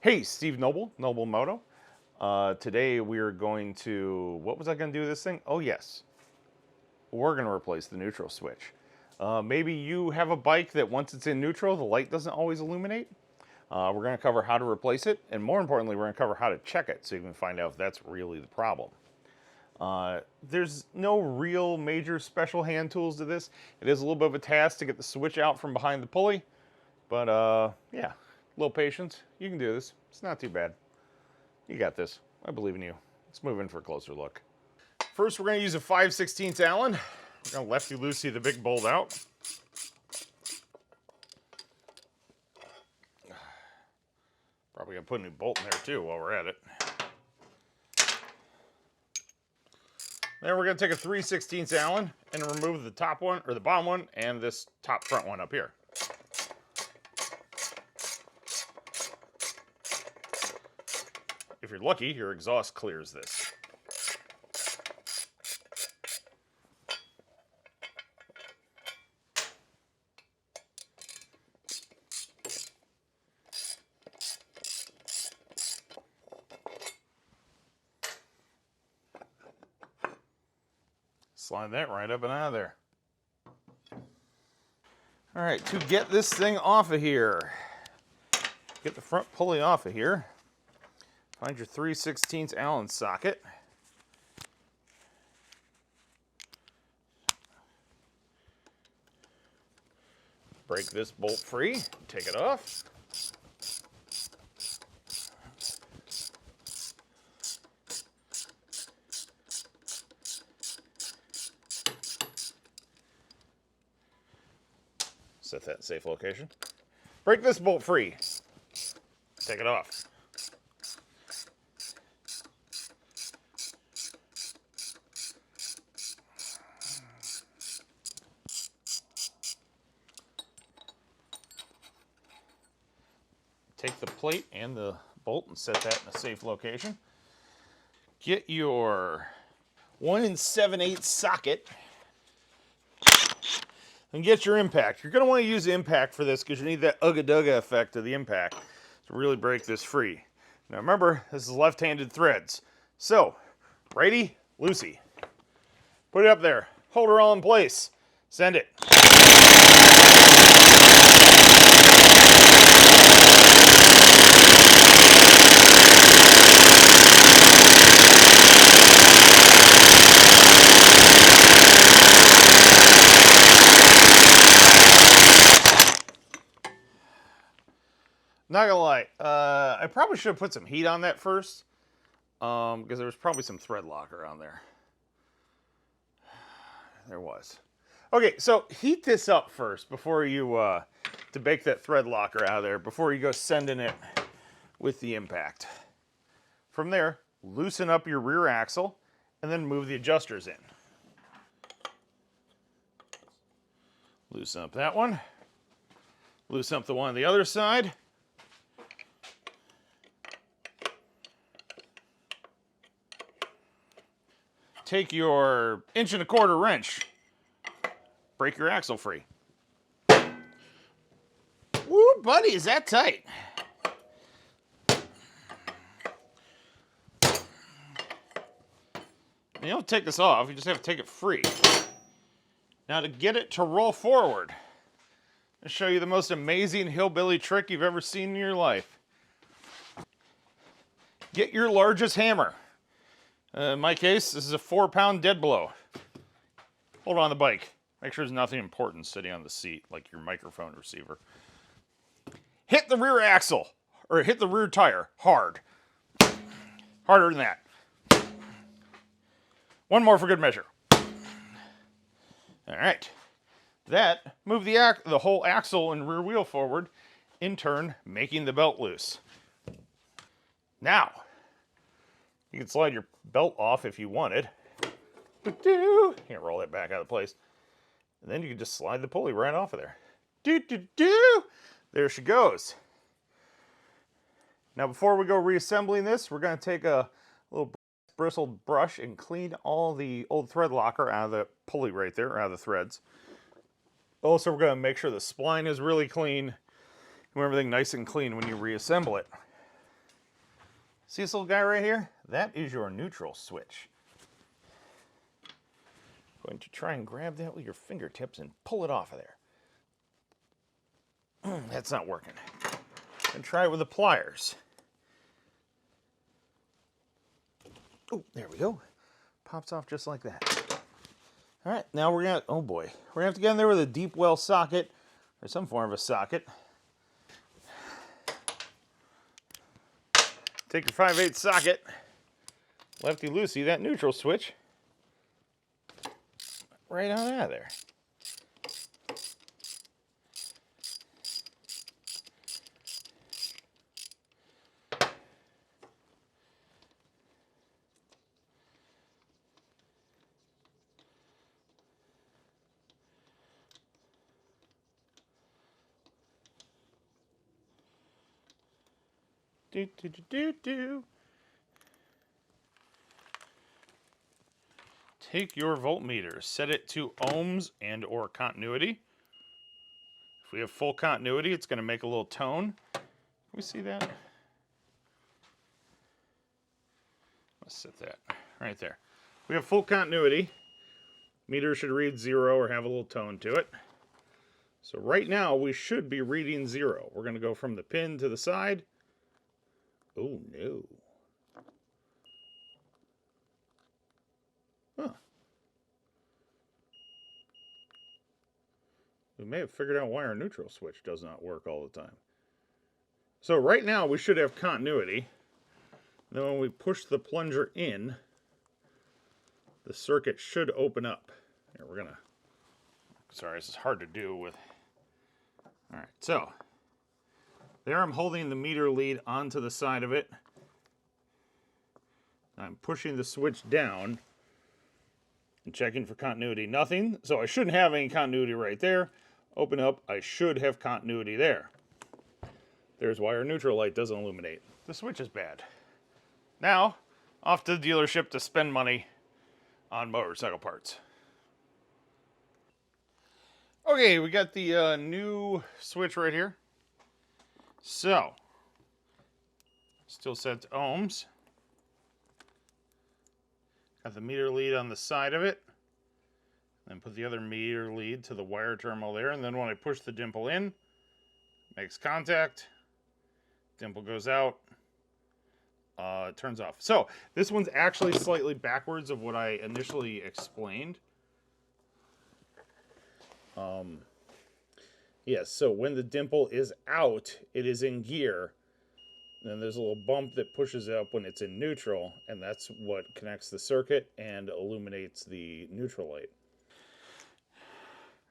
Hey, Steve Noble Moto. Today we're going to, what was I going to do with this thing? Oh yes, we're going to replace the neutral switch. Maybe you have a bike that once it's in neutral, the light doesn't always illuminate. We're going to cover how to replace it, and more importantly, we're going to cover how to check it so you can find out if that's really the problem. There's no real major special hand tools to this. It is a little bit of a task to get the switch out from behind the pulley, but yeah, a little patience. You can do this. It's not too bad. You got this. I believe in you. Let's move in for a closer look. First, we're going to use a 5/16 Allen. We're going to lefty-loosey the big bolt out. Probably going to put a new bolt in there too while we're at it. Then we're going to take a 3/16 Allen and remove the top one, or the bottom one, and this top front one up here. If you're lucky, your exhaust clears this. Slide that right up and out of there. All right, to get this thing off of here, get the front pulley off of here, find your 3/16 Allen socket. Break this bolt free, take it off. Set that in safe location. Break this bolt free. Take it off. Take the plate and the bolt and set that in a safe location. Get your 1 7/8 socket and get your impact. You're going to want to use impact for this because you need that ugga-dugga effect of the impact to really break this free. Now remember, this is left-handed threads. So, righty, loosey. Put it up there. Hold her all in place. Send it. Not gonna lie, I probably should have put some heat on that first, because there was probably some thread locker on there. There was. Okay, so heat this up first before you, to bake that thread locker out of there, before you go sending it with the impact. From there, loosen up your rear axle, and then move the adjusters in. Loosen up that one. Loosen up the one on the other side. Take your 1¼ inch wrench, break your axle free. Woo, buddy, is that tight? You don't take this off, you just have to take it free. Now to get it to roll forward, I'll show you the most amazing hillbilly trick you've ever seen in your life. Get your largest hammer. In my case, this is a 4-pound dead blow. Hold on the bike. Make sure there's nothing important sitting on the seat, like your microphone receiver. Hit the rear axle, or hit the rear tire hard. Harder than that. One more for good measure. All right. That, move the whole axle and rear wheel forward, in turn, making the belt loose. Now, you can slide your belt off if you wanted. You can roll that back out of place. And then you can just slide the pulley right off of there. There she goes. Now before we go reassembling this, we're going to take a little bristled brush and clean all the old thread locker out of the pulley right there, out of the threads. Also, we're going to make sure the spline is really clean and everything nice and clean when you reassemble it. See this little guy right here? That is your neutral switch. Going to try and grab that with your fingertips and pull it off of there. That's not working. And try it with the pliers. Oh, there we go. Pops off just like that. All right, now we're gonna, oh boy. We're gonna have to get in there with a deep well socket or some form of a socket. Take your 5/8 socket, lefty-loosey, that neutral switch, right on out of there. Do, do, do, do, do. Take your voltmeter, set it to ohms and or continuity. If we have full continuity, it's going to make a little tone. Can we see that? Let's set that right there. We have full continuity. Meter should read 0 or have a little tone to it. So right now we should be reading 0. We're going to go from the pin to the side. Oh no. Huh. We may have figured out why our neutral switch does not work all the time. So right now we should have continuity. Then when we push the plunger in, the circuit should open up. Here, we're gonna, sorry, this is hard to do with, all right, so there I'm holding the meter lead onto the side of it. I'm pushing the switch down and checking for continuity. Nothing, so I shouldn't have any continuity right there. Open up, I should have continuity there. There's why our neutral light doesn't illuminate. The switch is bad. Now, off to the dealership to spend money on motorcycle parts. Okay, we got the new switch right here. So, still set to ohms. Got the meter lead on the side of it. Then put the other meter lead to the wire terminal there. And then when I push the dimple in, makes contact. Dimple goes out. It turns off. So, this one's actually slightly backwards of what I initially explained. Yes, so when the dimple is out, it is in gear. Then there's a little bump that pushes it up when it's in neutral, and that's what connects the circuit and illuminates the neutral light.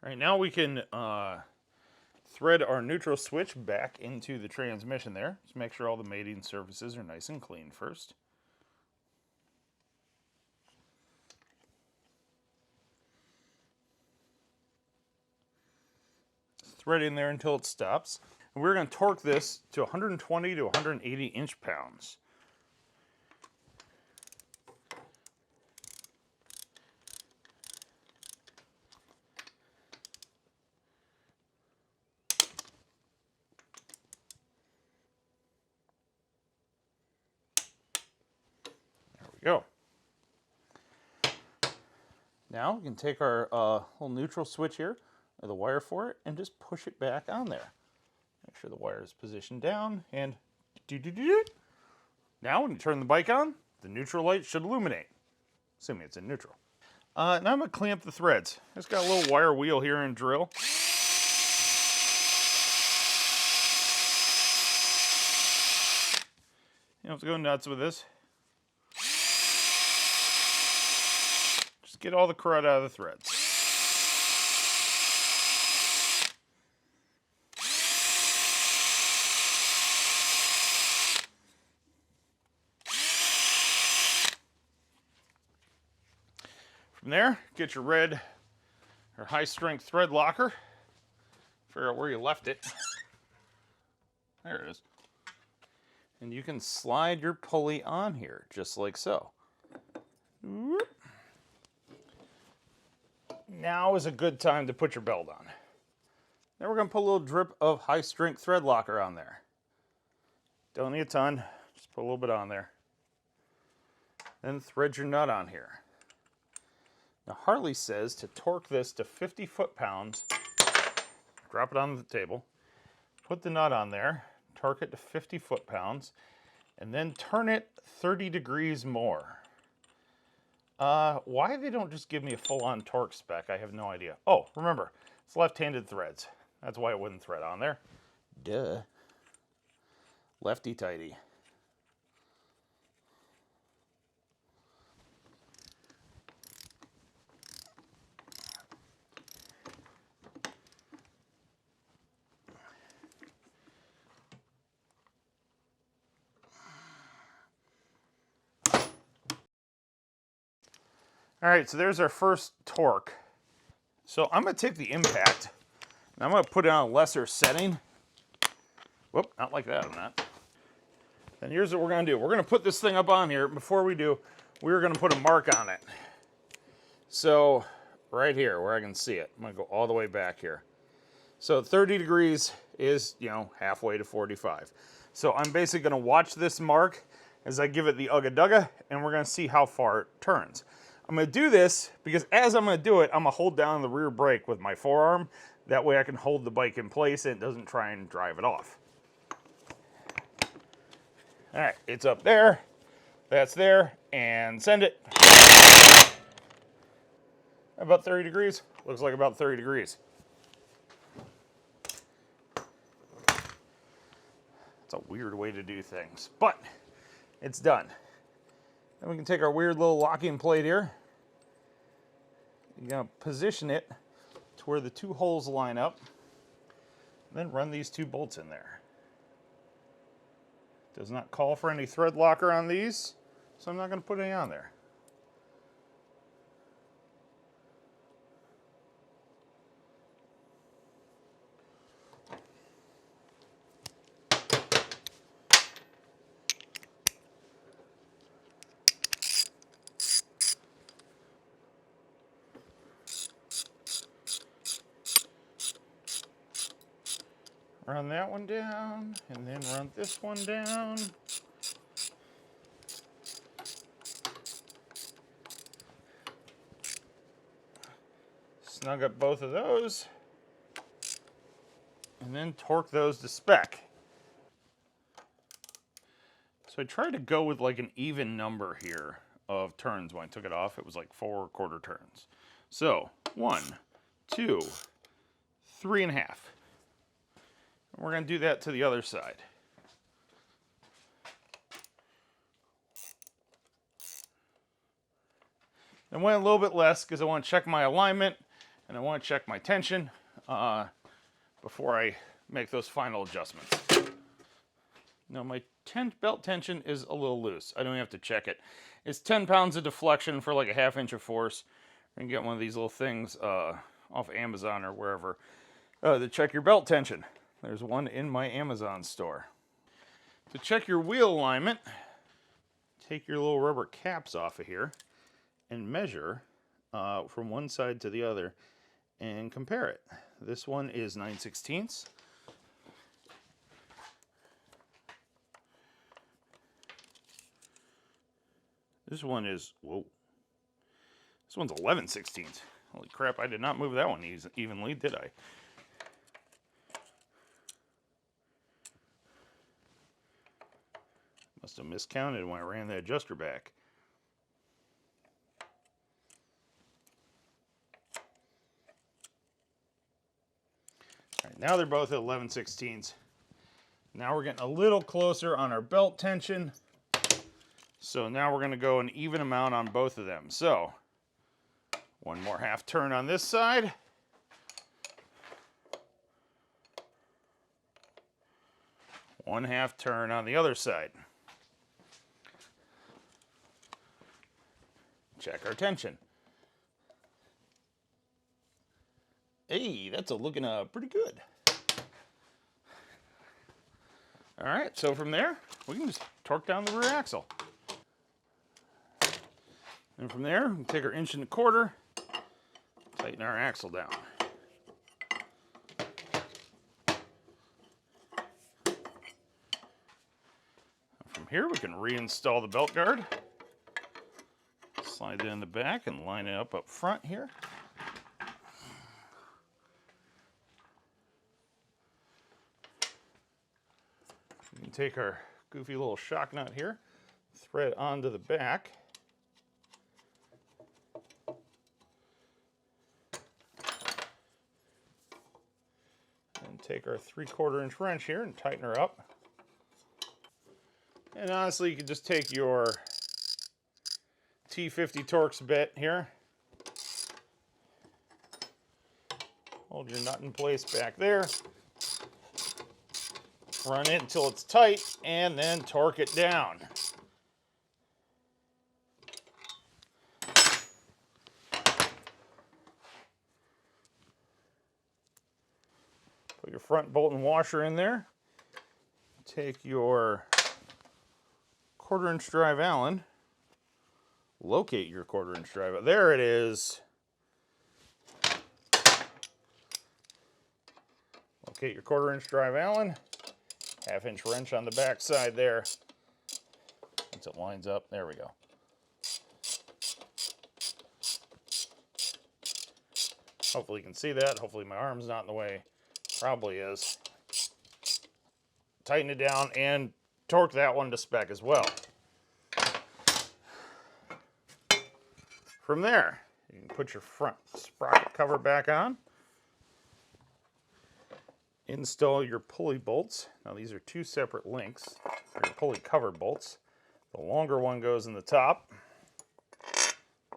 All right, now we can thread our neutral switch back into the transmission there. Just make sure all the mating surfaces are nice and clean first. Thread in there until it stops. And we're going to torque this to 120 to 180 inch-pounds. There we go. Now we can take our little neutral switch here, or the wire for it, and just push it back on there. Make sure the wire is positioned down, and now when you turn the bike on, the neutral light should illuminate, assuming it's in neutral. Now I'm going to clamp the threads. Just got a little wire wheel here and drill. You don't have to go nuts with this. Just get all the crud out of the threads. From there, get your red or high strength thread locker. Figure out where you left it. There it is. And you can slide your pulley on here, just like so. Now is a good time to put your belt on. Now we're going to put a little drip of high strength thread locker on there. Don't need a ton. Just Put a little bit on there. Then thread your nut on here. Now Harley says to torque this to 50 foot-pounds, drop it on the table, put the nut on there, torque it to 50 foot-pounds, and then turn it 30 degrees more. Why they don't just give me a full-on torque spec, I have no idea. Oh, remember, it's left-handed threads. That's why it wouldn't thread on there. Duh. Lefty-tighty. All right, so there's our first torque. So I'm going to take the impact, and I'm going to put it on a lesser setting. Whoop, not like that, I'm not. And here's what we're going to do. We're going to put this thing up on here. Before we do, we're going to put a mark on it. So right here, where I can see it, I'm going to go all the way back here. So 30 degrees is, you know, halfway to 45. So I'm basically going to watch this mark as I give it the ugga-dugga, and we're going to see how far it turns. I'm going to do this because as I'm going to do it, I'm going to hold down the rear brake with my forearm. That way I can hold the bike in place and it doesn't try and drive it off. All right, it's up there. That's there. And send it. About 30 degrees. Looks like about 30 degrees. It's a weird way to do things, but it's done. Then we can take our weird little locking plate here. You're going to position it to where the two holes line up. Then run these two bolts in there. Does not call for any thread locker on these, so I'm not going to put any on there. Run that one down, and then run this one down. Snug up both of those, and then torque those to spec. So I tried to go with like an even number here of turns. When I took it off, it was like 4¼ turns. So 1, 2, 3.5. We're going to do that to the other side. I went a little bit less because I want to check my alignment and I want to check my tension before I make those final adjustments. Now my belt tension is a little loose. I don't have to check it. It's 10 pounds of deflection for like a 1/2 inch of force. You can get one of these little things off Amazon or wherever to check your belt tension. There's one in my Amazon store. To check your wheel alignment, take your little rubber caps off of here and measure from one side to the other and compare it. This one is 9/16. This one is, whoa. This one's 11/16. Holy crap, I did not move that one evenly, did I? Must have miscounted when I ran the adjuster back. All right, now they're both at 11/16. Now we're getting a little closer on our belt tension. So now we're going to go an even amount on both of them. So one more 1/2 turn on this side. One 1/2 turn on the other side. Check our tension. Hey, that's looking pretty good. All right, so from there, we can just torque down the rear axle. And from there, we can take our 1¼ inch, tighten our axle down. From here, we can reinstall the belt guard. Slide it in the back and line it up front here. We can take our goofy little shock nut here, thread onto the back. And take our 3/4 inch wrench here and tighten her up. And honestly, you can just take your T50 Torx bit here. Hold your nut in place back there. Run it until it's tight, and then torque it down. Put your front bolt and washer in there. Take your 1/4 inch drive Allen. Locate your 1/4 inch drive. There it is. Locate your 1/4 inch drive Allen. 1/2 inch wrench on the back side there. Once it lines up, there we go. Hopefully you can see that. Hopefully my arm's not in the way. Probably is. Tighten it down and torque that one to spec as well. From there, you can put your front sprocket cover back on. Install your pulley bolts. Now these are 2 separate links for your pulley cover bolts. The longer one goes in the top.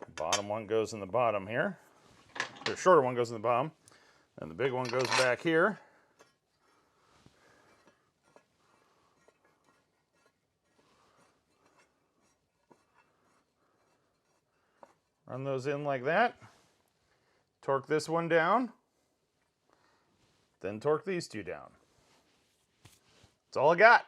The bottom one goes in the bottom here. The shorter one goes in the bottom. And the big one goes back here. Run those in like that. Torque this one down. Then torque these 2 down. That's all I got.